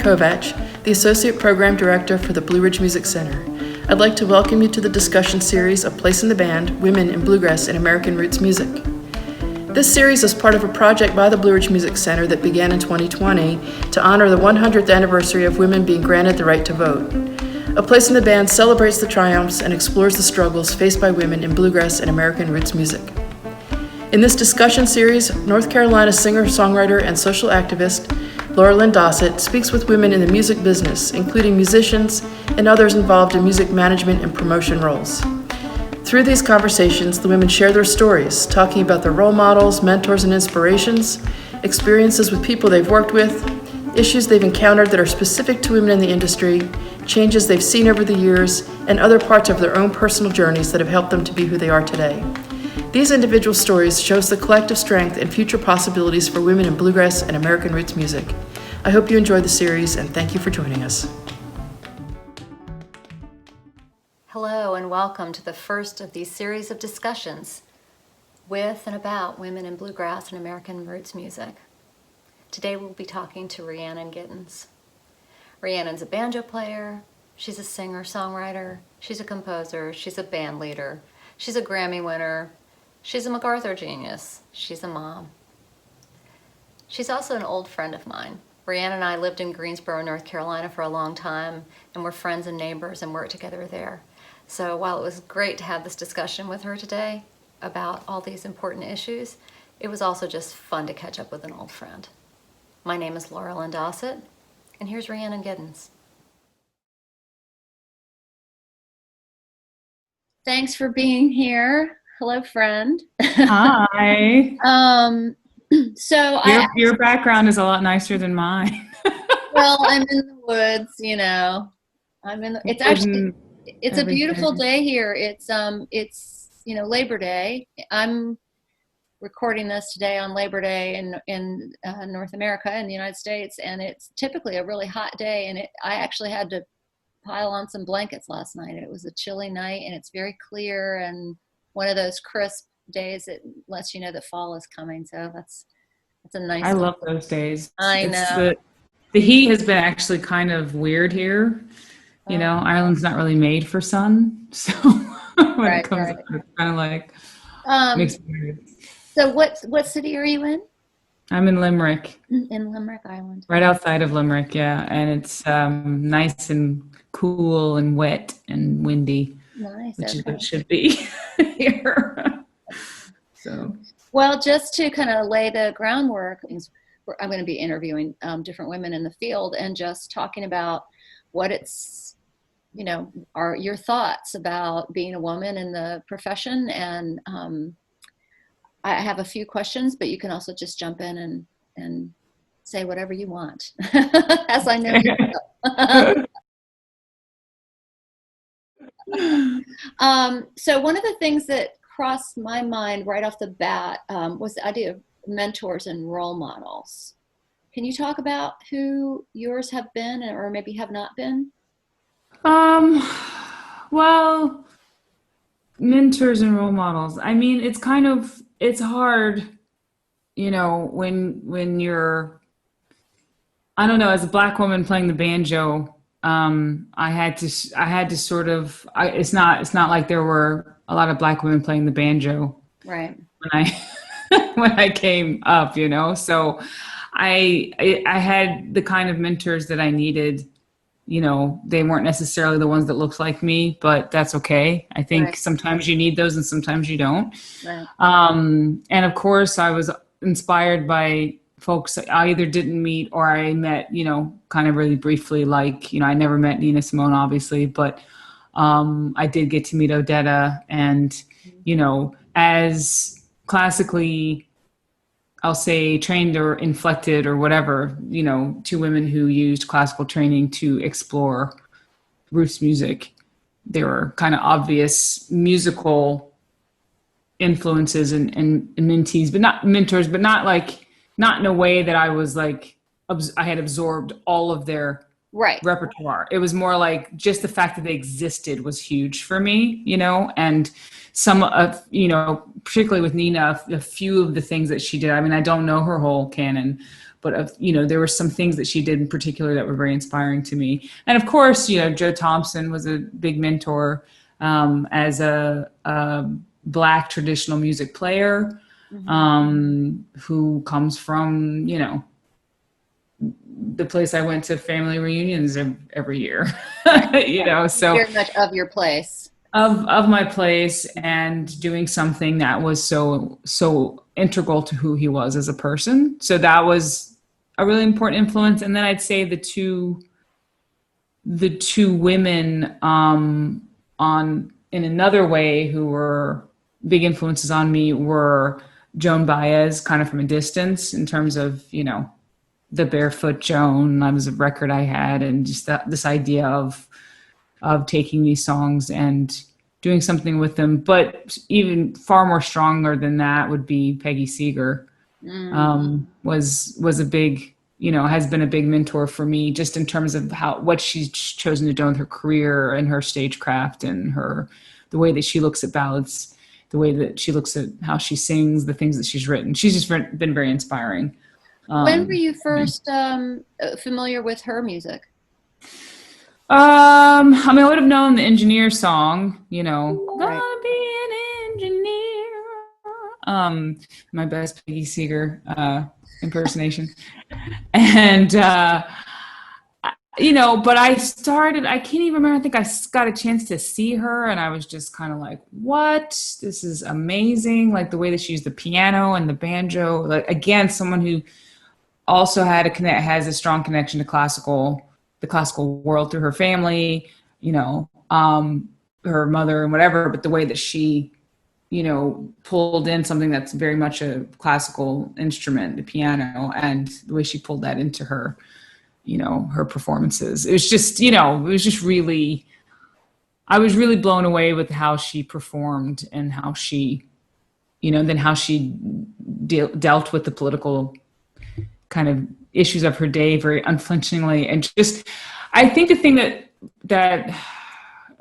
Kovatch, the Associate Program Director for the Blue Ridge Music Center. I'd like to welcome you to the discussion series of Place in the Band, Women in Bluegrass and American Roots Music. This series is part of a project by the Blue Ridge Music Center that began in 2020 to honor the 100th anniversary of women being granted the right to vote. A Place in the Band celebrates the triumphs and explores the struggles faced by women in bluegrass and American roots music. In this discussion series, North Carolina singer-songwriter and social activist Laurelyn Dossett speaks with women in the music business, including musicians and others involved in music management and promotion roles. Through these conversations, the women share their stories, talking about their role models, mentors, and inspirations, experiences with people they've worked with, issues they've encountered that are specific to women in the industry, changes they've seen over the years, and other parts of their own personal journeys that have helped them to be who they are today. These individual stories shows the collective strength and future possibilities for women in bluegrass and American roots music. I hope you enjoy the series, and thank you for joining us. Hello and welcome to the first of these series of discussions with and about women in bluegrass and American roots music. Today we'll be talking to RHIANNON Giddens. RHIANNON's a banjo player, she's a singer-songwriter, she's a composer, she's a band leader, she's a Grammy winner, she's a MacArthur genius, she's a mom. She's also an old friend of mine. RHIANNON and I lived in Greensboro, North Carolina for a long time, and we're friends and neighbors and worked together there. So while it was great to have this discussion with her today about all these important issues, it was also just fun to catch up with an old friend. My name is Laurelyn Dossett, and here's RHIANNON Giddens. Thanks for being here. Hello, friend. Hi. Your background is a lot nicer than mine. Well, I'm in the woods, you know. It's a beautiful day here. It's Labor Day. I'm recording this today on Labor Day in North America, in the United States, and it's typically a really hot day, and I actually had to pile on some blankets last night. It was a chilly night, and it's very clear and one of those crisp days that lets you know that fall is coming. So that's a nice. I love those days. I know. The heat has been actually kind of weird here. You know, Ireland's not really made for sun, so when it comes up, it's kind of like makes it weird. So what city are you in? I'm in Limerick. In Limerick, Ireland. Right outside of Limerick, yeah, and it's nice and cool and wet and windy. Nice, which is what it should be here. So, well, just to kind of lay the groundwork, I'm going to be interviewing different women in the field and just talking about what it's, are your thoughts about being a woman in the profession. And I have a few questions, but you can also just jump in and say whatever you want, as I know you will. So one of the things that crossed my mind right off the bat was the idea of mentors and role models. Can you talk about who yours have been or maybe have not been? Well, mentors and role models. I mean, it's hard, when you're, I don't know, as a Black woman playing the banjo, I had to sort of, it's not like there were a lot of Black women playing the banjo. Right. When I came up, so I had the kind of mentors that I needed. They weren't necessarily the ones that looked like me, but that's okay. I think sometimes you need those and sometimes you don't. Right. And of course I was inspired by folks I either didn't meet or I met, kind of really briefly, like, I never met Nina Simone, obviously, but I did get to meet Odetta and, as classically, I'll say trained or inflected or whatever, two women who used classical training to explore roots music. There were kind of obvious musical influences and mentees, but not mentors, but not in a way that I was like, I had absorbed all of their repertoire. It was more like just the fact that they existed was huge for me, and some of, particularly with Nina, a few of the things that she did. I mean, I don't know her whole canon, but there were some things that she did in particular that were very inspiring to me. And of course, Joe Thompson was a big mentor as a Black traditional music player who comes from, the place I went to family reunions every year, so very much of your place. Of my place, and doing something that was so integral to who he was as a person. So that was a really important influence. And then I'd say the two women in another way who were big influences on me were Joan Baez, kind of from a distance, in terms of the Barefoot Joan. That was a record I had, and just this idea of taking these songs and doing something with them. But even far more stronger than that would be Peggy Seeger. Was a big, has been a big mentor for me, just in terms of what she's chosen to do with her career and her stagecraft and the way that she looks at ballads, the way that she looks at how she sings, the things that she's written. She's just been very inspiring. When were you first familiar with her music? I would have known the Engineer song, Right. Gonna be an engineer. My best Peggy Seeger impersonation. And, but I can't even remember, I think I got a chance to see her, and I was just kind of like, what? This is amazing. Like the way that she used the piano and the banjo. Like, again, someone who also has a strong connection to the classical world through her family, her mother and whatever, but the way that she, pulled in something that's very much a classical instrument, the piano, and the way she pulled that into her, her performances. It was just, really, I was really blown away with how she performed and how she, then how she dealt with the political kind of issues of her day very unflinchingly. And just, I think the thing that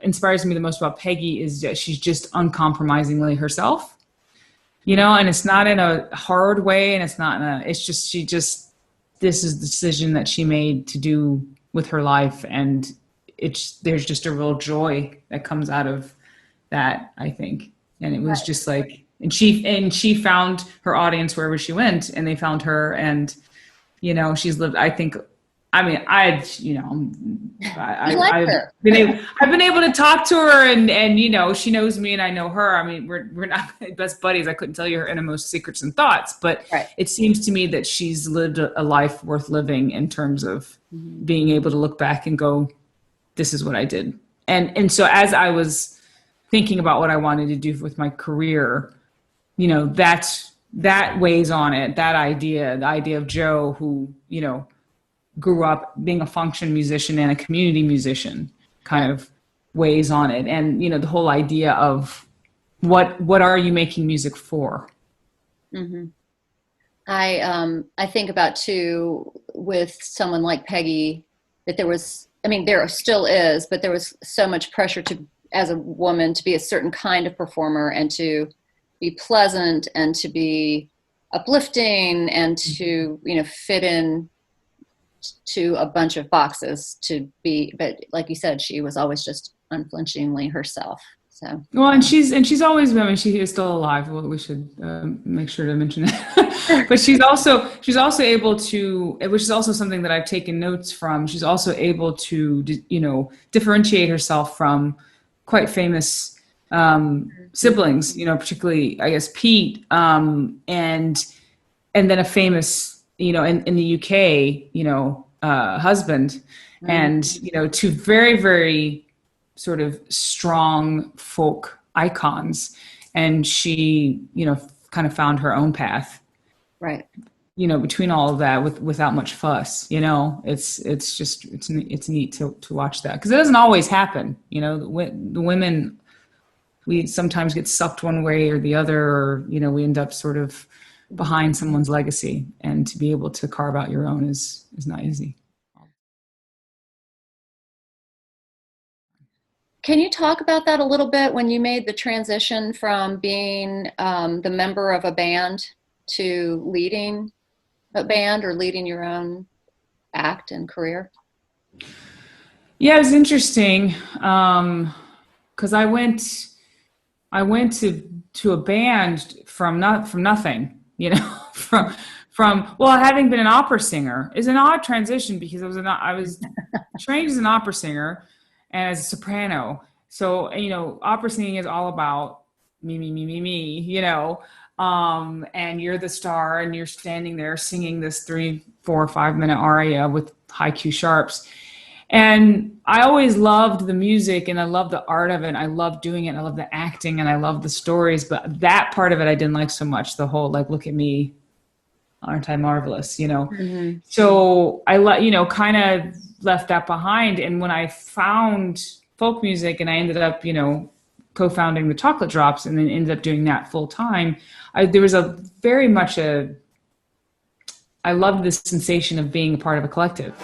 inspires me the most about Peggy is that she's just uncompromisingly herself, and it's not in a hard way, and it's just, this is the decision that she made to do with her life. And there's just a real joy that comes out of that, I think. And it was just like, and she found her audience wherever she went, and they found her. And she's lived, I think, I've been able to talk to her, and she knows me and I know her. We're not best buddies. I couldn't tell you her innermost secrets and thoughts, but It seems to me that she's lived a life worth living in terms of being able to look back and go, this is what I did. And so as I was thinking about what I wanted to do with my career, that weighs on it. The idea of Joe, who, grew up being a function musician and a community musician, kind of weighs on it. And, the whole idea of what are you making music for? Mm-hmm. I think about too, with someone like Peggy, that there still is, but there was so much pressure as a woman to be a certain kind of performer, and to be pleasant, and to be uplifting, and to, fit in to a bunch of boxes but like you said, she was always just unflinchingly herself. So well, and she's always, she is still alive. Well, we should make sure to mention it. But she's also able to, which is also something that I've taken notes from. She's also able to, differentiate herself from quite famous siblings. Particularly, I guess, Pete, and then a famous, in the UK, husband, and two very, very sort of strong folk icons, and she, kind of found her own path, right? Between all of that, without much fuss. It's neat to watch that, because it doesn't always happen. The women, we sometimes get sucked one way or the other, or we end up sort of behind someone's legacy, and to be able to carve out your own is not easy. Can you talk about that a little bit, when you made the transition from being the member of a band to leading a band or leading your own act and career? Yeah, it was interesting. 'Cause I went to a band from nothing, from well, having been an opera singer is an odd transition because I was trained as an opera singer and as a soprano. So, opera singing is all about me, me, me, me, me, and you're the star and you're standing there singing this 3, 4, 5 minute aria with high Q sharps. And I always loved the music and I loved the art of it. I loved doing it. And I loved the acting and I loved the stories. But that part of it I didn't like so much. The whole like, look at me, aren't I marvelous? Mm-hmm. So I kind of left that behind. And when I found folk music and I ended up, co-founding the Chocolate Drops and then ended up doing that full time, there was a very much I loved the sensation of being a part of a collective.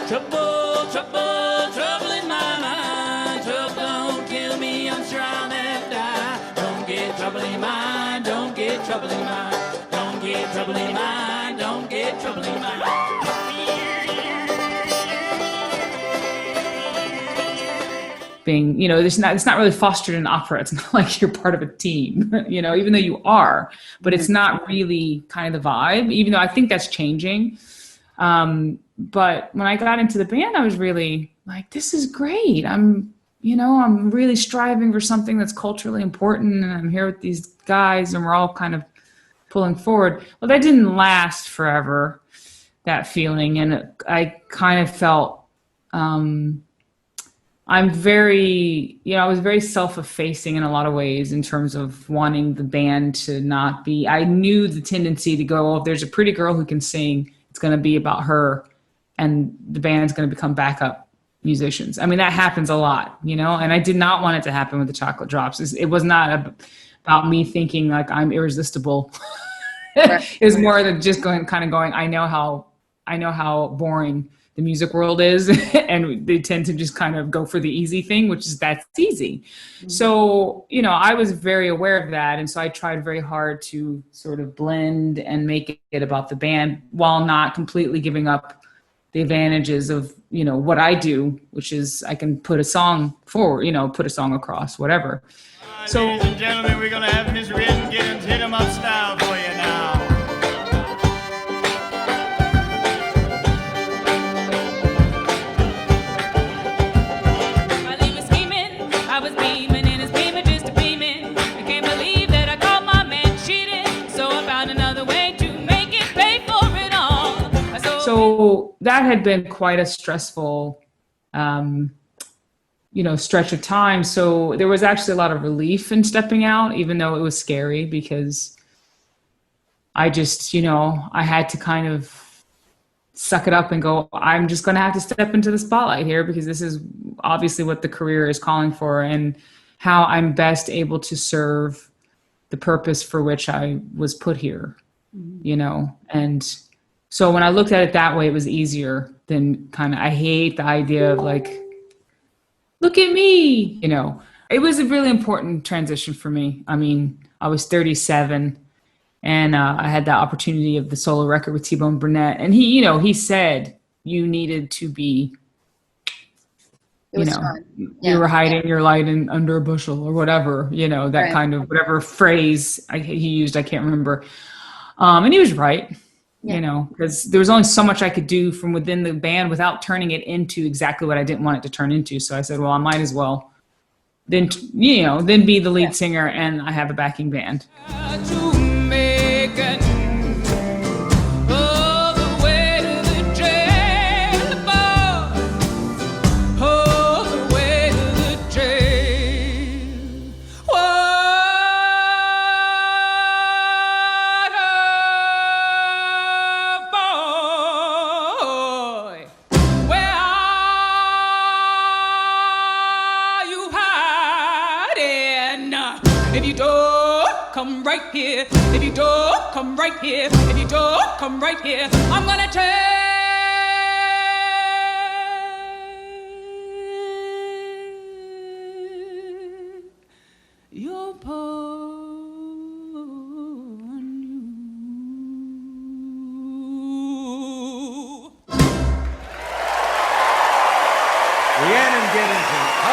Trouble, trouble, trouble in my mind. Trouble don't kill me, I'm sure I'll never die. Don't get trouble in mind, don't get trouble in mind. Don't get trouble in mind, don't get trouble in mind. Being, it's not really fostered in opera. It's not like you're part of a team, even though you are, but it's not really kind of the vibe, even though I think that's changing. But when I got into the band, I was really like, this is great. I'm really striving for something that's culturally important. And I'm here with these guys and we're all kind of pulling forward. Well, that didn't last forever, that feeling. And I kind of felt, I was very self-effacing in a lot of ways in terms of wanting the band to not be, I knew the tendency to go, oh, if there's a pretty girl who can sing, it's going to be about her and the band's going to become backup musicians. I mean, that happens a lot, and I did not want it to happen with the Chocolate Drops. It was not about me thinking like I'm irresistible. Right. It was more than just going, I know how boring the music world is and they tend to just kind of go for the easy thing, which is that's easy. Mm-hmm. So, I was very aware of that. And so I tried very hard to sort of blend and make it about the band while not completely giving up the advantages of, what I do, which is I can put a song forward, put a song across, whatever. Right, so, ladies and gentlemen, we're going to have Miss RHIANNON Giddens hit 'em up style for you now. So that had been quite a stressful, stretch of time. So there was actually a lot of relief in stepping out, even though it was scary because I just, I had to kind of suck it up and go, I'm just going to have to step into the spotlight here because this is obviously what the career is calling for and how I'm best able to serve the purpose for which I was put here, and so when I looked at it that way, it was easier than I hate the idea of like, look at me, it was a really important transition for me. I mean, I was 37 and I had the opportunity of the solo record with T-Bone Burnett. And he said you needed to be, you were hiding your light under a bushel or whatever, that right. Kind of whatever phrase he used, I can't remember. And he was right. Yeah. Because there was only so much I could do from within the band without turning it into exactly what I didn't want it to turn into. So I said, well, I might as well then be the lead singer and I have a backing band. Come right here, if you don't come right here, if you don't come right here, I'm gonna take your part.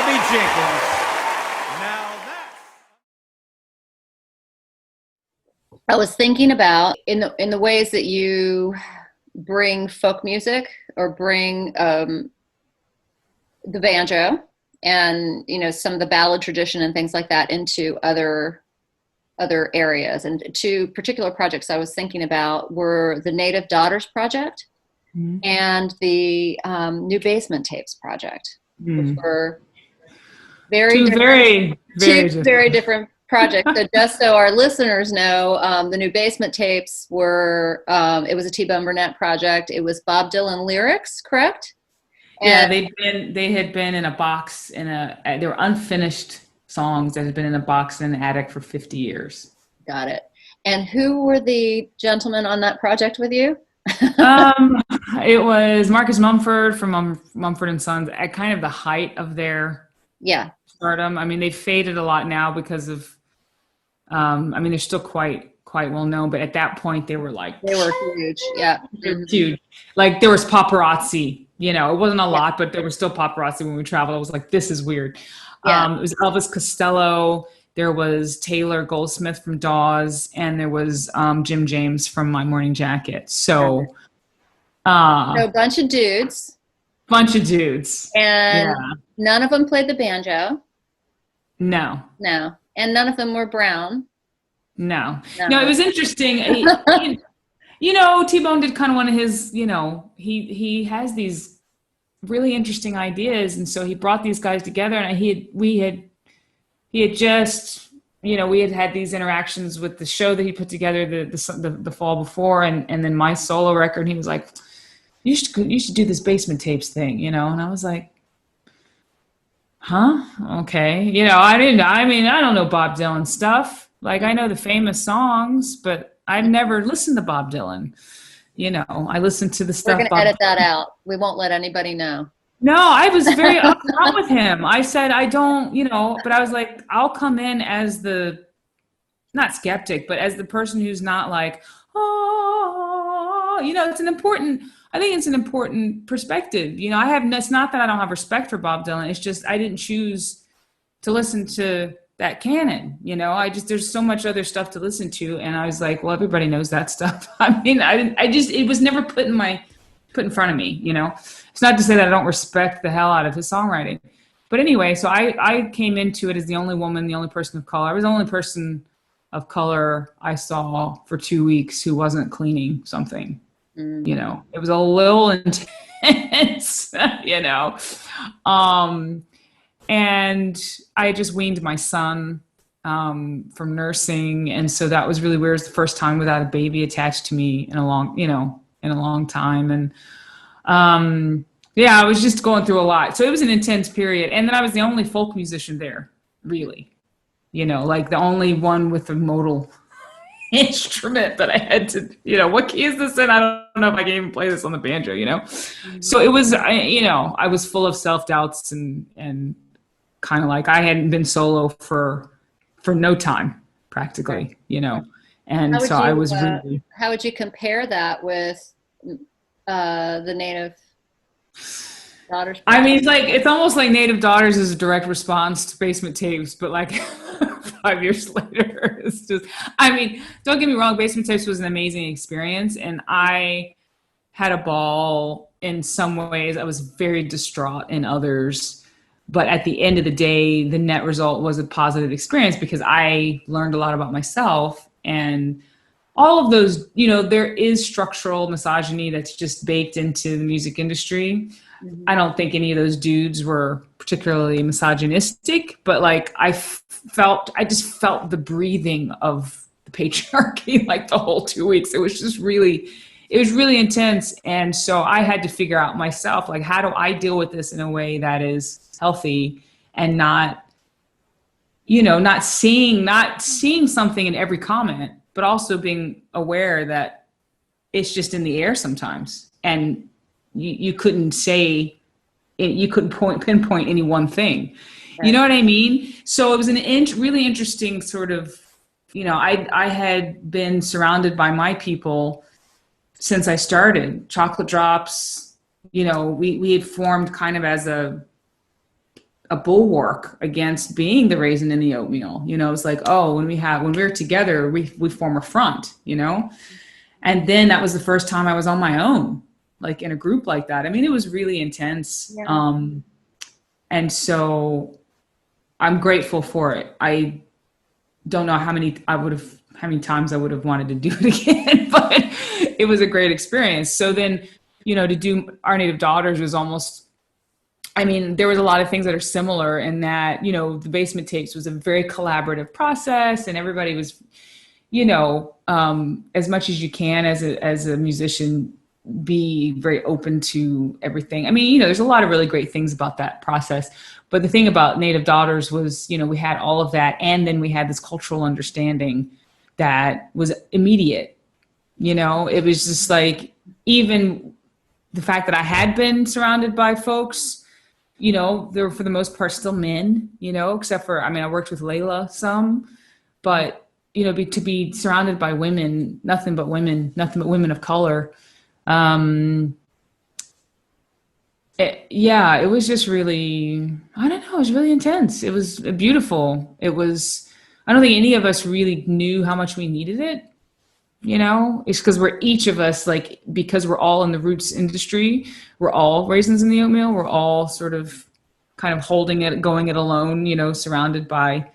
Bobby Jenkins. Now that's... I was thinking about in the ways that you bring folk music or bring the banjo and some of the ballad tradition and things like that into other areas. And two particular projects I was thinking about were the Native Daughters Project and the New Basement Tapes Project, which were very different projects. So just so our listeners know, the New Basement Tapes were, it was a T-Bone Burnett project. It was Bob Dylan lyrics, correct? And they had been in a box they were unfinished songs that had been in a box in an attic for 50 years. Got it. And who were the gentlemen on that project with you? It was Marcus Mumford from Mumford & Sons at kind of the height of their stardom. I mean, they faded a lot now because of, they're still quite well known, but at that point they were huge. Yeah. They were huge. Like there was paparazzi, it wasn't a lot, but there was still paparazzi when we traveled. I was like, this is weird. It was Elvis Costello. There was Taylor Goldsmith from Dawes, and there was Jim James from My Morning Jacket. So a bunch of dudes. And none of them played the banjo. No. And none of them were brown. No, it was interesting. T-Bone did kind of one of his, he has these really interesting ideas. And so he brought these guys together, and we had just, we had these interactions with the show that he put together the fall before, and then my solo record. And he was like, you should do this Basement Tapes thing, and I was like, huh? Okay. I don't know Bob Dylan stuff. Like I know the famous songs, but I've never listened to Bob Dylan. I listened to the stuff. We're going to edit that out. We won't let anybody know. No, I was very upfront with him. I said, I don't, but I was like, I'll come in as the, not skeptic, but as the person who's not like, I think it's an important perspective. It's not that I don't have respect for Bob Dylan. It's just, I didn't choose to listen to that canon. There's so much other stuff to listen to. And I was like, well, everybody knows that stuff. It was never put in front of me, It's not to say that I don't respect the hell out of his songwriting. But anyway, so I came into it as the only woman, the only person of color. I was the only person of color I saw for 2 weeks who wasn't cleaning something. It was a little intense, and I just weaned my son from nursing. And so that was really weird. It was the first time without a baby attached to me in a long time. And I was just going through a lot. So it was an intense period. And then I was the only folk musician there, really, like the only one with a modal instrument that I had to, what key is this in? I don't know if I can even play this on the banjo, So it was, I was full of self-doubts and kind of like I hadn't been solo for no time practically, and so I was really. How would you compare that with the Native Daughters? It's almost like Native Daughters is a direct response to Basement Tapes, but like 5 years later, it's just, don't get me wrong, Basement Tapes was an amazing experience, and I had a ball in some ways. I was very distraught in others. But at the end of the day, the net result was a positive experience because I learned a lot about myself, and all of those, there is structural misogyny that's just baked into the music industry. Mm-hmm. I don't think any of those dudes were particularly misogynistic, but like I just felt the breathing of the patriarchy like the whole 2 weeks. It was really intense. And so I had to figure out myself, like, how do I deal with this in a way that is healthy and not seeing something in every comment, but also being aware that it's just in the air sometimes. And you couldn't pinpoint any one thing. Right. You know what I mean? So it was really interesting sort of, I had been surrounded by my people since I started. Chocolate Drops, we had formed kind of as a a bulwark against being the raisin in the oatmeal. You know, it's like, oh, when we're together, we form a front, you know? And then that was the first time I was on my own, like in a group like that. I mean, it was really intense. Yeah. And so I'm grateful for it. I don't know how many times I would have wanted to do it again, but it was a great experience. So then, you know, to do Our Native Daughters was almost, I mean, there was a lot of things that are similar in that, you know, the Basement Tapes was a very collaborative process, and everybody was, you know, as much as you can as a musician, be very open to everything. I mean, you know, there's a lot of really great things about that process. But the thing about Native Daughters was, you know, we had all of that. And then we had this cultural understanding that was immediate. You know, it was just like, even the fact that I had been surrounded by folks, you know, they were for the most part still men, you know, except for, I mean, I worked with Layla some, but, you know, to be surrounded by women, nothing but women of color. It was just really, I don't know, it was really intense. It was beautiful. It was, I don't think any of us really knew how much we needed it. You know, it's because we're each of us, like, because we're all in the roots industry, we're all raisins in the oatmeal. We're all sort of kind of holding it, going it alone, you know, surrounded by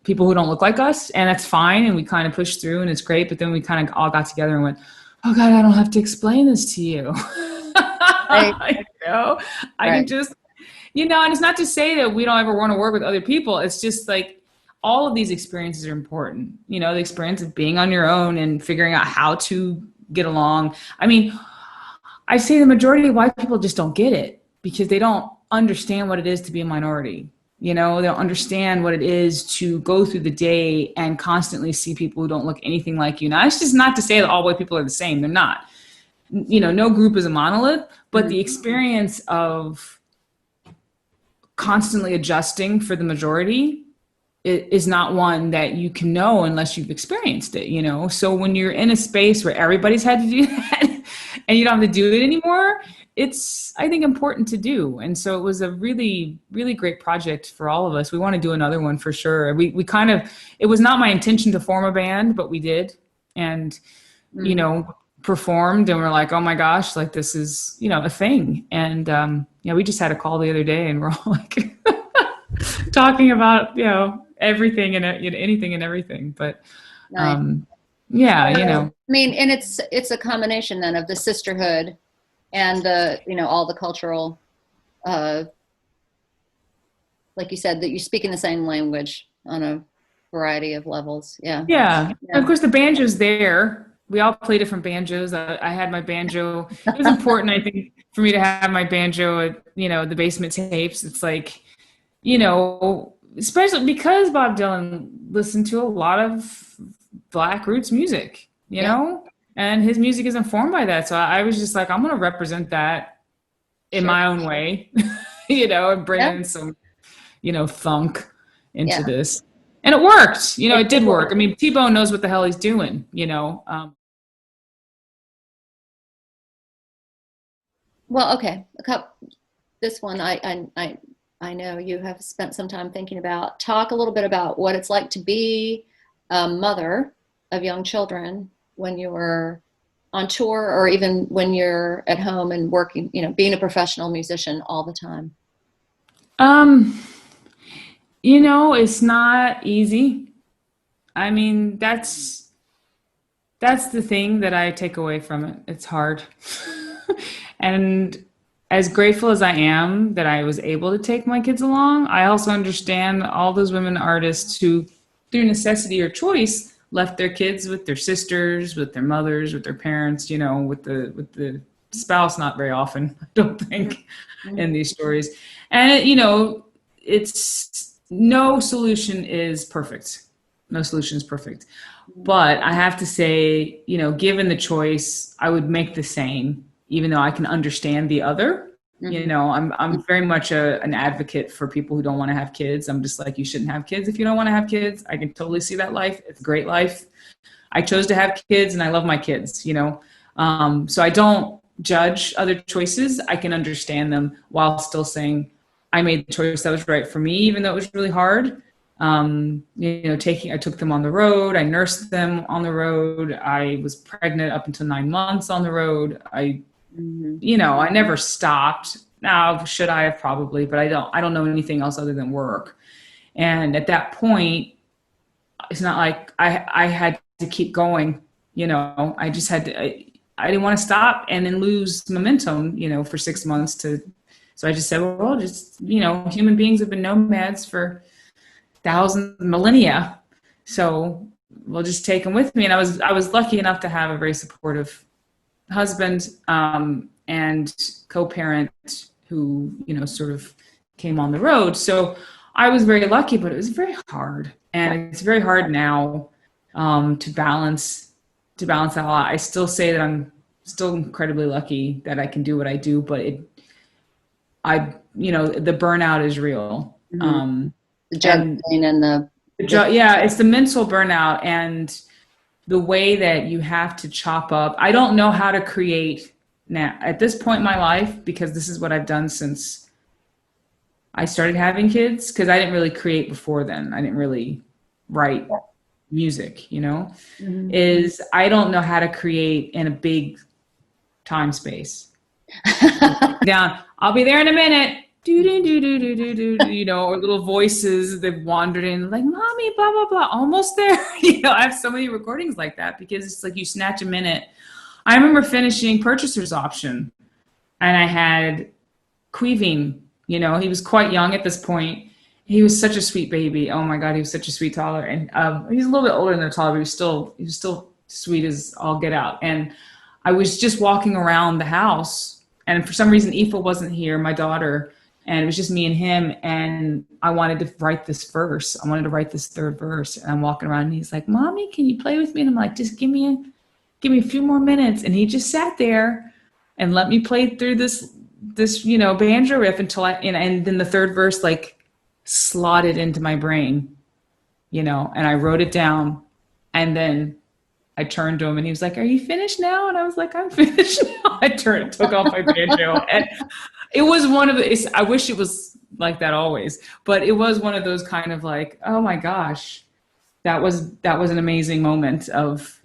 people who don't look like us. And that's fine. And we kind of pushed through, and it's great. But then we kind of all got together and went, oh God, I don't have to explain this to you. Right. You know, I can just, you know, and it's not to say that we don't ever want to work with other people. It's just like, all of these experiences are important. You know, the experience of being on your own and figuring out how to get along. I mean, I say the majority of white people just don't get it because they don't understand what it is to be a minority. You know, they don't understand what it is to go through the day and constantly see people who don't look anything like you. Now, it's just not to say that all white people are the same. They're not. You know, no group is a monolith, but the experience of constantly adjusting for the majority is not one that you can know unless you've experienced it, you know? So when you're in a space where everybody's had to do that and you don't have to do it anymore, it's, I think, important to do. And so it was a really, really great project for all of us. We want to do another one for sure. We kind of, it was not my intention to form a band, but we did. And, you know, performed, and we're like, oh my gosh, like this is, you know, a thing. And, yeah, we just had a call the other day, and we're all like talking about, you know, everything and anything and everything. But yeah, you know, I mean, and it's a combination then of the sisterhood and the, you know, all the cultural, like you said, that you speak in the same language on a variety of levels. Yeah. Of course the banjo's there. We all play different banjos. I had my banjo. It was important, I think, for me to have my banjo at, you know, the Basement Tapes. It's like, you know, especially because Bob Dylan listened to a lot of Black roots music, you know, and his music is informed by that. So I was just like, I'm going to represent that in my own way, you know, and bring in some, you know, funk into this. And it worked, you know, it did work. I mean, T-Bone knows what the hell he's doing, you know. Well, okay. This one, I know you have spent some time thinking about. Talk a little bit about what it's like to be a mother of young children when you're on tour, or even when you're at home and working, you know, being a professional musician all the time. You know, it's not easy. I mean, that's the thing that I take away from it. It's hard. And as grateful as I am that I was able to take my kids along, I also understand all those women artists who, through necessity or choice, left their kids with their sisters, with their mothers, with their parents, you know, with the spouse, not very often, I don't think, in these stories. And, you know, it's, no solution is perfect. No solution is perfect. But I have to say, you know, given the choice, I would make the same, even though I can understand the other. You know, I'm very much an advocate for people who don't want to have kids. I'm just like, you shouldn't have kids if you don't want to have kids. I can totally see that life. It's a great life. I chose to have kids and I love my kids, you know. So I don't judge other choices. I can understand them while still saying, I made the choice that was right for me, even though it was really hard. I took them on the road. I nursed them on the road. I was pregnant up until 9 months on the road. I never stopped. Now, should I have? Probably, but I don't know anything else other than work. And at that point, it's not like I had to keep going. I just had to, I didn't want to stop and then lose momentum, for 6 months so I just said, well, just, human beings have been nomads for thousands, millennia. So we'll just take them with me. And I was lucky enough to have a very supportive husband, and co-parent who, sort of came on the road. So I was very lucky, but it was very hard. And it's very hard now, to balance that a lot. I still say that I'm still incredibly lucky that I can do what I do, but the burnout is real. The juggling and it's the mental burnout and the way that you have to chop up. I don't know how to create now at this point in my life, because this is what I've done since I started having kids, because I didn't really create before then. I didn't really write music, is I don't know how to create in a big time space. Down, I'll be there in a minute. Or little voices they've wandered in, like, mommy, blah, blah, blah, almost there. I have so many recordings like that, because it's like you snatch a minute. I remember finishing Purchaser's Option, and I had Queeving, he was quite young at this point. He was such a sweet baby. Oh my God, he was such a sweet toddler. And he's a little bit older than a toddler, but he was still sweet as all get out. And I was just walking around the house, and for some reason, Aoife wasn't here, my daughter, and it was just me and him. And I wanted to write this verse. I wanted to write this third verse. And I'm walking around, and he's like, mommy, can you play with me? And I'm like, just give me a few more minutes. And he just sat there and let me play through this banjo riff until and then the third verse, like, slotted into my brain, and I wrote it down. And then I turned to him, and he was like, are you finished now? And I was like, I'm finished now. I took off my banjo. And it was one of the, I wish it was like that always, but it was one of those kind of like, oh my gosh, that was an amazing moment of,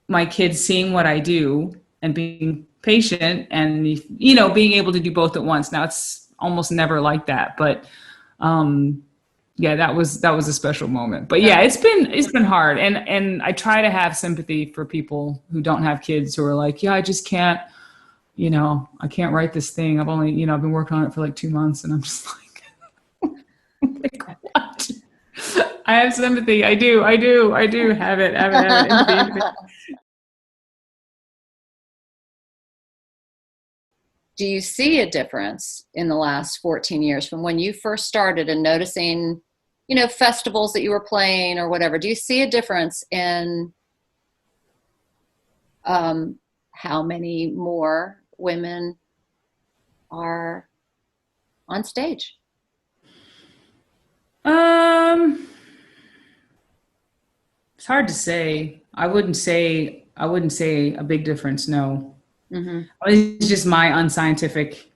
my kids seeing what I do and being patient and, being able to do both at once. Now it's almost never like that, but, that was a special moment. But yeah, it's been hard. And I try to have sympathy for people who don't have kids, who are like, yeah, I just can't, I can't write this thing. I've only, I've been working on it for like 2 months, and I'm just like, what? I have sympathy. I do have it. Empathy. Do you see a difference in the last 14 years from when you first started and noticing, festivals that you were playing or whatever? Do you see a difference in how many more women are on stage? It's hard to say. I wouldn't say a big difference. No. Mm-hmm. It's just my unscientific,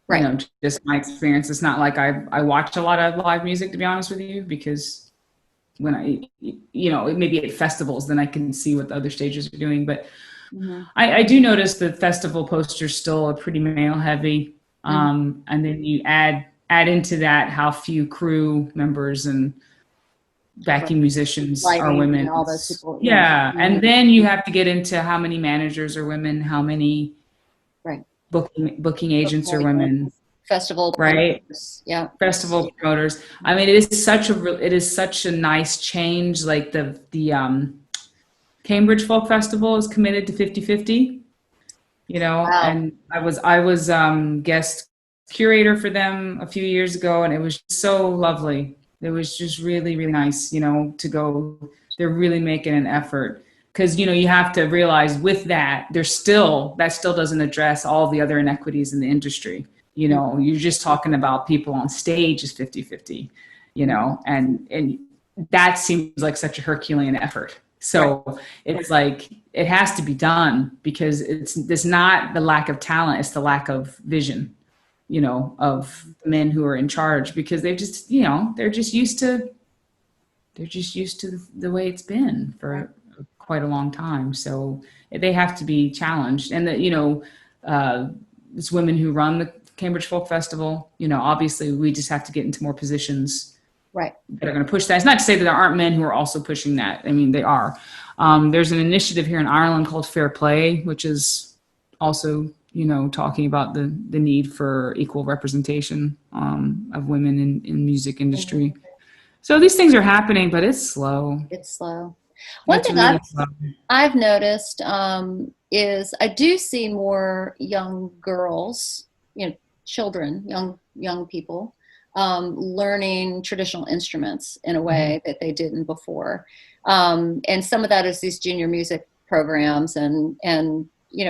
right. Just my experience. It's not like I watch a lot of live music, to be honest with you, because when I, maybe at festivals, then I can see what the other stages are doing. But mm-hmm. I do notice the festival posters still are pretty male heavy. Mm-hmm. And then you add into that how few crew members and backing musicians are women. All those people. Yeah. And then you have to get into how many managers are women, how many booking agents are women. Festival right? Promoters. Yeah. Festival promoters. I mean, it is such a nice change. Like the Cambridge Folk Festival is committed to 50-50, wow. And I was guest curator for them a few years ago, and it was so lovely. It was just really, really nice, to go. They're really making an effort, because, you have to realize with that, that still doesn't address all the other inequities in the industry. You're just talking about people on stage is 50-50, and that seems like such a Herculean effort. So it's like, it has to be done, because it's not the lack of talent, it's the lack of vision. of men who are in charge, because they've just, they're just used to the way it's been for quite a long time. So they have to be challenged. And it's women who run the Cambridge Folk Festival. Obviously we just have to get into more positions right that are going to push that. It's not to say that there aren't men who are also pushing that. I mean, they are. There's an initiative here in Ireland called Fair Play, which is also, talking about the need for equal representation of women in music industry. So these things are happening, but it's slow. It's slow. One thing really I've noticed is I do see more young girls, children, young people, learning traditional instruments in a way that they didn't before. And some of that is these junior music programs and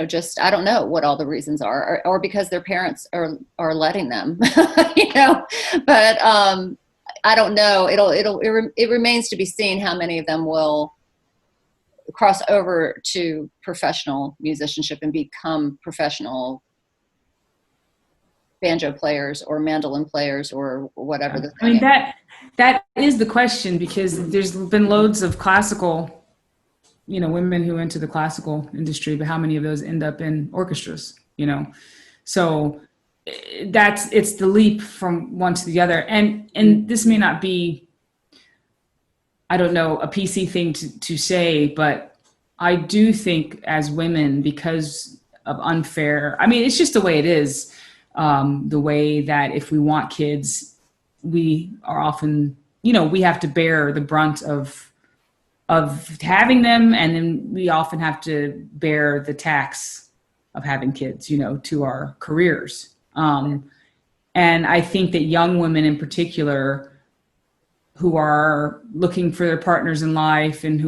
just, I don't know what all the reasons are, or because their parents are letting them, but I don't know. It remains to be seen how many of them will cross over to professional musicianship and become professional banjo players or mandolin players or whatever. I mean, that is the question, because there's been loads of classical, women who enter the classical industry, but how many of those end up in orchestras, So it's the leap from one to the other. And this may not be, I don't know, a PC thing to say, but I do think as women, because of it's just the way it is. The way that if we want kids, we are often, we have to bear the brunt of having them. And then we often have to bear the tax of having kids, to our careers. And I think that young women in particular who are looking for their partners in life and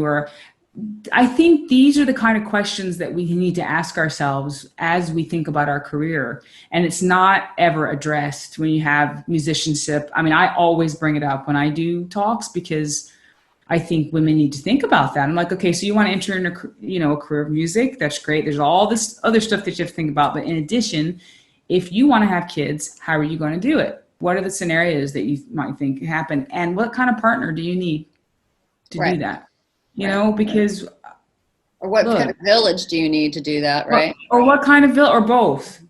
I think these are the kind of questions that we need to ask ourselves as we think about our career. And it's not ever addressed when you have musicianship. I mean, I always bring it up when I do talks, because I think women need to think about that. I'm like, okay, so you want to enter in a career of music? That's great. There's all this other stuff that you have to think about. But in addition, if you want to have kids, how are you going to do it? What are the scenarios that you might think could happen? And what kind of partner do you need to do that? Because... Or what kind of village do you need to do that, right? Or what kind of village, or both,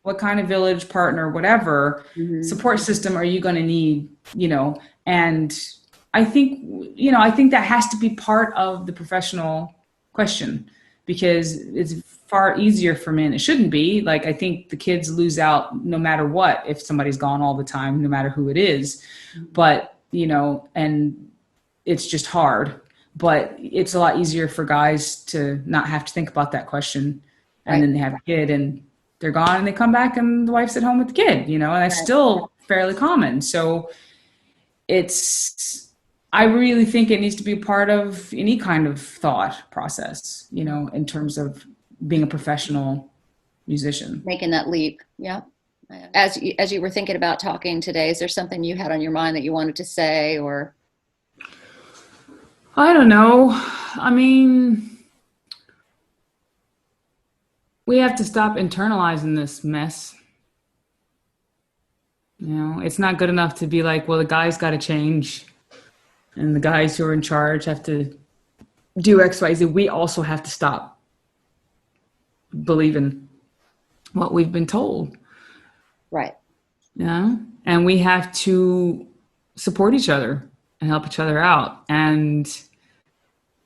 what kind of village, partner, whatever support system are you going to need, and I think that has to be part of the professional question, because it's far easier for men. It shouldn't be. Like, I think the kids lose out no matter what, if somebody's gone all the time, no matter who it is, but, and it's just hard. But it's a lot easier for guys to not have to think about that question. And then they have a kid and they're gone and they come back and the wife's at home with the kid, and that's still fairly common. So I really think it needs to be a part of any kind of thought process, in terms of being a professional musician. Making that leap. Yeah. As you were thinking about talking today, is there something you had on your mind that you wanted to say, or? I don't know. I mean, we have to stop internalizing this mess. It's not good enough to be like, well, the guys got to change and the guys who are in charge have to do X, Y, Z. We also have to stop believing what we've been told. Right. And we have to support each other and help each other out, and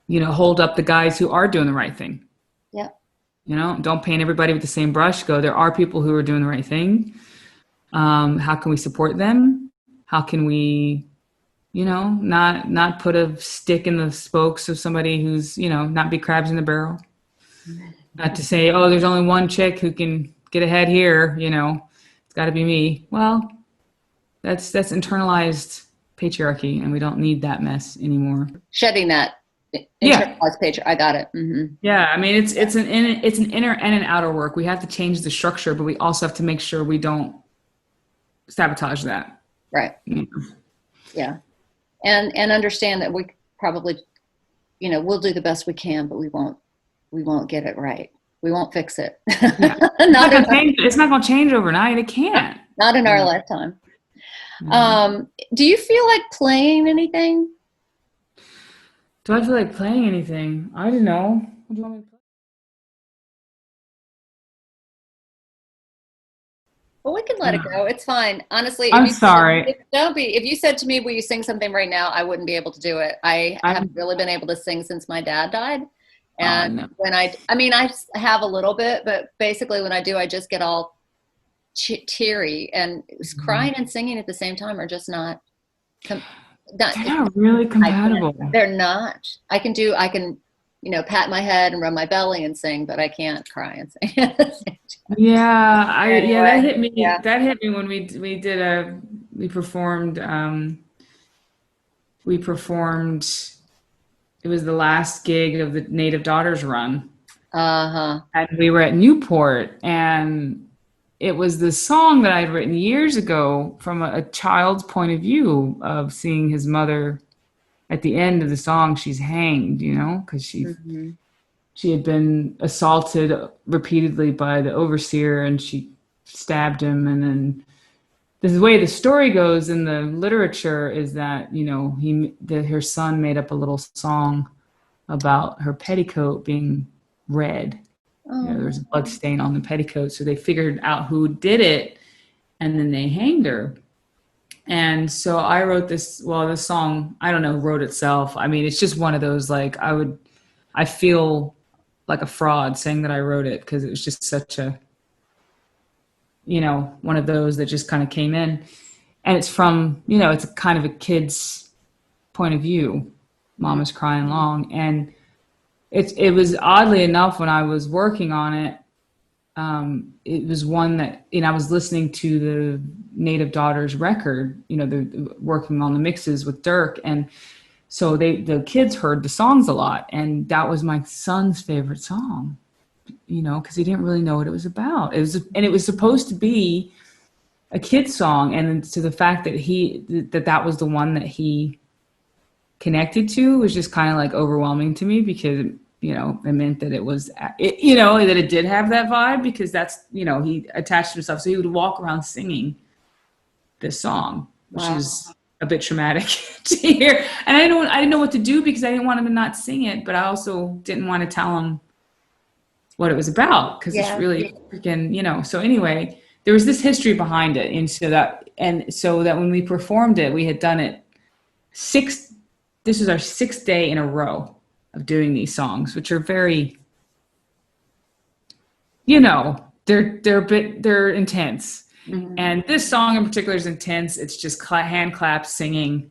hold up the guys who are doing the right thing. Yeah. Don't paint everybody with the same brush. There are people who are doing the right thing. How can we support them? How can we, not put a stick in the spokes of somebody who's, not be crabs in the barrel. Not to say, oh, there's only one chick who can get ahead here. It's got to be me. Well, that's internalized patriarchy, and we don't need that mess anymore. Shedding that internalized patriarchy. I got it. Mm-hmm. Yeah, I mean, it's an inner and an outer work. We have to change the structure, but we also have to make sure we don't sabotage that. Right. Yeah, and understand that we probably, we'll do the best we can, but we won't get it right. we won't fix it. Yeah. It's not going to change overnight. It can't. Not in our lifetime. Mm. Do you feel like playing anything? Do I feel like playing anything? I don't know. What do you want me to play? Well, we can let it go. It's fine. Honestly, I'm sorry. If you said to me, will you sing something right now? I wouldn't be able to do it. I haven't really been able to sing since my dad died. And no. when I have a little bit, but basically when I do, I just get all teary, and crying and singing at the same time are just not they're not really compatible. They're not. I can, pat my head and rub my belly and sing, but I can't cry and sing at the same time. Yeah, Anyway, that hit me. yeah. That hit me when we performed. It was the last gig of the Native Daughters run. Uh-huh. And we were at Newport, and it was this song that I'd written years ago from a child's point of view of seeing his mother. At the end of the song, she's hanged, because she had been assaulted repeatedly by the overseer, and she stabbed him. And then the way the story goes in the literature is that, her son made up a little song about her petticoat being red. There was a blood stain on the petticoat. So they figured out who did it, and then they hanged her. And so I wrote this song, I don't know, wrote itself. I mean, it's just one of those, like, I feel like a fraud saying that I wrote it, because it was just such a, one of those that just kind of came in. And it's from, it's a kind of a kid's point of view. Mama's crying long. And it was, oddly enough, when I was working on it, it was one that, I was listening to the Native Daughters record, they're working on the mixes with Dirk. And so the kids heard the songs a lot. And that was my son's favorite song, because he didn't really know what it was about. It was supposed to be a kid's song. And to the fact that that was the one that he connected to was just kind of like overwhelming to me, because it meant that that it did have that vibe, because that's, he attached himself. So he would walk around singing this song, which is a bit traumatic to hear. And I didn't know what to do, because I didn't want him to not sing it, but I also didn't want to tell him what it was about, because it's really freaking, so anyway, there was this history behind it. And so that when we performed it, we had done it this was our 6th day in a row of doing these songs, which are very, they're intense. Mm-hmm. And this song in particular is intense. It's just hand claps, singing.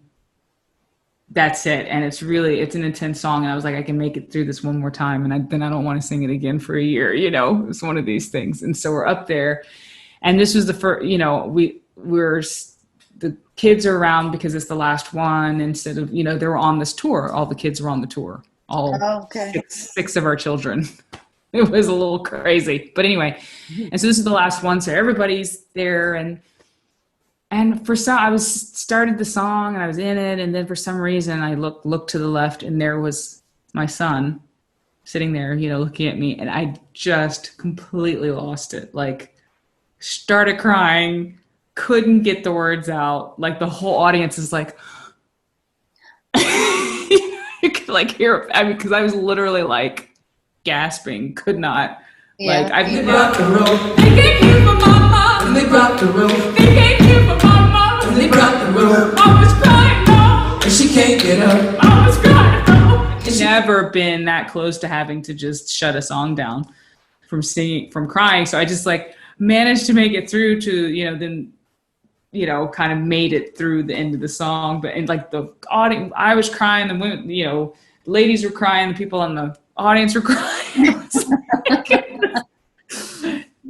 That's it. And it's an intense song. And I was like, I can make it through this one more time. And then I don't want to sing it again for a year. It's one of these things. And so we're up there, and this was the first, the kids are around because it's the last one, instead of, they were on this tour. All the kids were on the tour. Six of our children. It was a little crazy, but anyway. And so this is the last one. So everybody's there, and for some, I started the song and I was in it. And then for some reason I looked to the left, and there was my son sitting there, looking at me, and I just completely lost it. Like, started crying, couldn't get the words out. Like, the whole audience is like, you could like hear, because I was literally like gasping, could not. Yeah. Like, they rock and roll. They came here for mama. And they rock and roll. They came here for mama. And they rock and roll. I was crying now. And she can't get up. I was crying now. Never been that close to having to just shut a song down from crying. So I just like managed to make it through to, then, kind of made it through the end of the song. But and like the audience, I was crying, the women, the ladies were crying, the people in the audience were crying.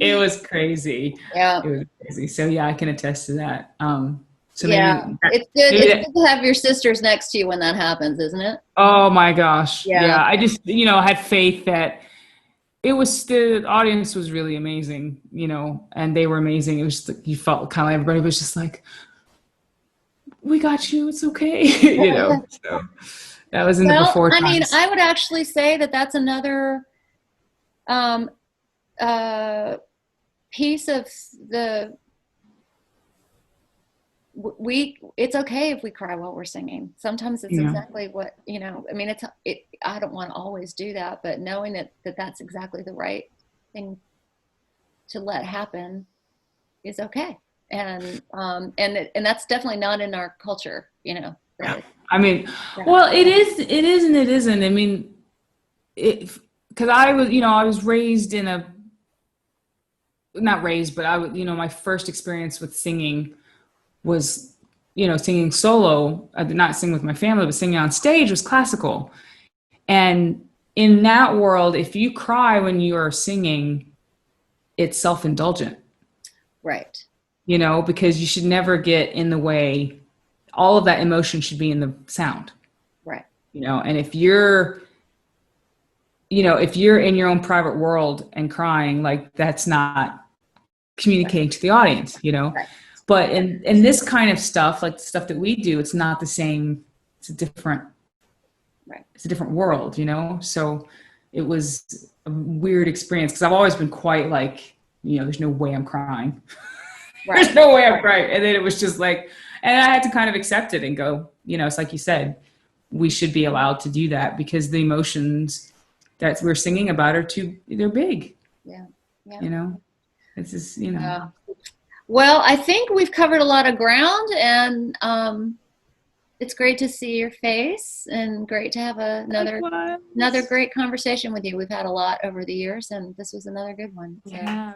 It was crazy. Yeah. It was crazy. So yeah, I can attest to that. So yeah, it's good. It's good to have your sisters next to you when that happens, isn't it? Oh my gosh. Yeah. I just, had faith that the audience was really amazing, and they were amazing. It was just, you felt kind of like everybody was just like, we got you. It's okay. So that was in the before times. I mean, I would actually say that that's another, piece of it's okay if we cry while we're singing. Sometimes it's exactly what, I mean, I don't want to always do that, but knowing that that's exactly the right thing to let happen is okay. And that's definitely not in our culture, Yeah. I mean, well, it is and it isn't. I mean, because I was raised in not raised, but my first experience with singing was, singing solo. I did not sing with my family, but singing on stage was classical. And in that world, if you cry when you are singing, it's self-indulgent. Right. Because you should never get in the way. All of that emotion should be in the sound. Right. And if you're in your own private world and crying, like, that's not communicating to the audience, Right. But in this kind of stuff, like the stuff that we do, it's not the same. It's a different world, So it was a weird experience because I've always been quite like, there's no way I'm crying. Right. There's no way I'm crying. And then it was just like, and I had to kind of accept it and go, it's like you said, we should be allowed to do that because the emotions that we're singing about they're big. Yeah. It's just, Well, I think we've covered a lot of ground, and it's great to see your face and great to have another great conversation with you. We've had a lot over the years, and this was another good one. So. Yeah.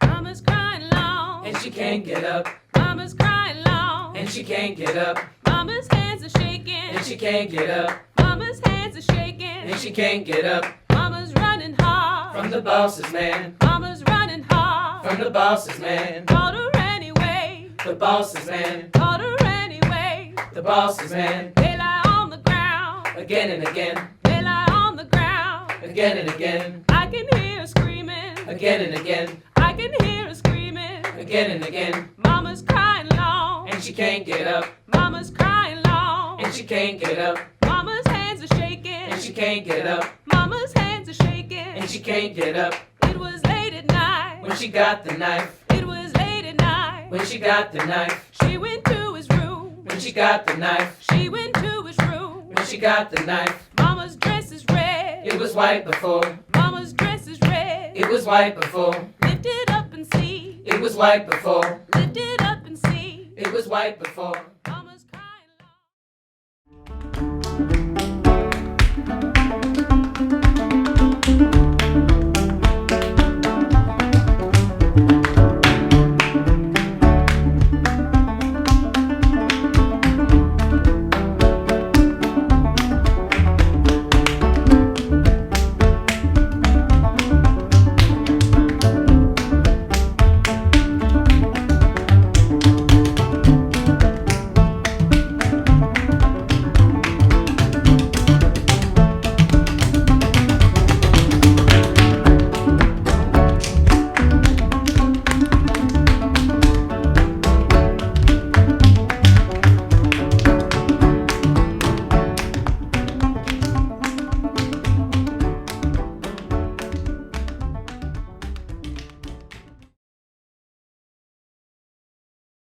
Mama's crying long, and she can't get up. Mama's crying long, and she can't get up. Mama's hands are shaking, and she can't get up. Mama's hands are shaking, and she can't get up. Mama's running hard from the boss's man. Mama's running hard from the boss's man. Called her anyway, the boss's man. Called her anyway, the boss's man. They lie on the ground again and again. They lie on the ground again and again. I can hear her screaming again and again. I can hear her screaming again and again. Mama's crying long, and she can't get up. Mama's crying long, and she can't get up. Mama's hands are shaking, and she can't get up. Mama's hands are shaking, and she can't get up. It was late at night when she got the knife. It was late at night when she got the knife. She went to his room when she got the knife. She went to his room when she got the knife. Mama's dress is red. It was white before. Mama's dress is red. It was white before. Lift it up and see. It was white before. Lift it up and see. It was white before.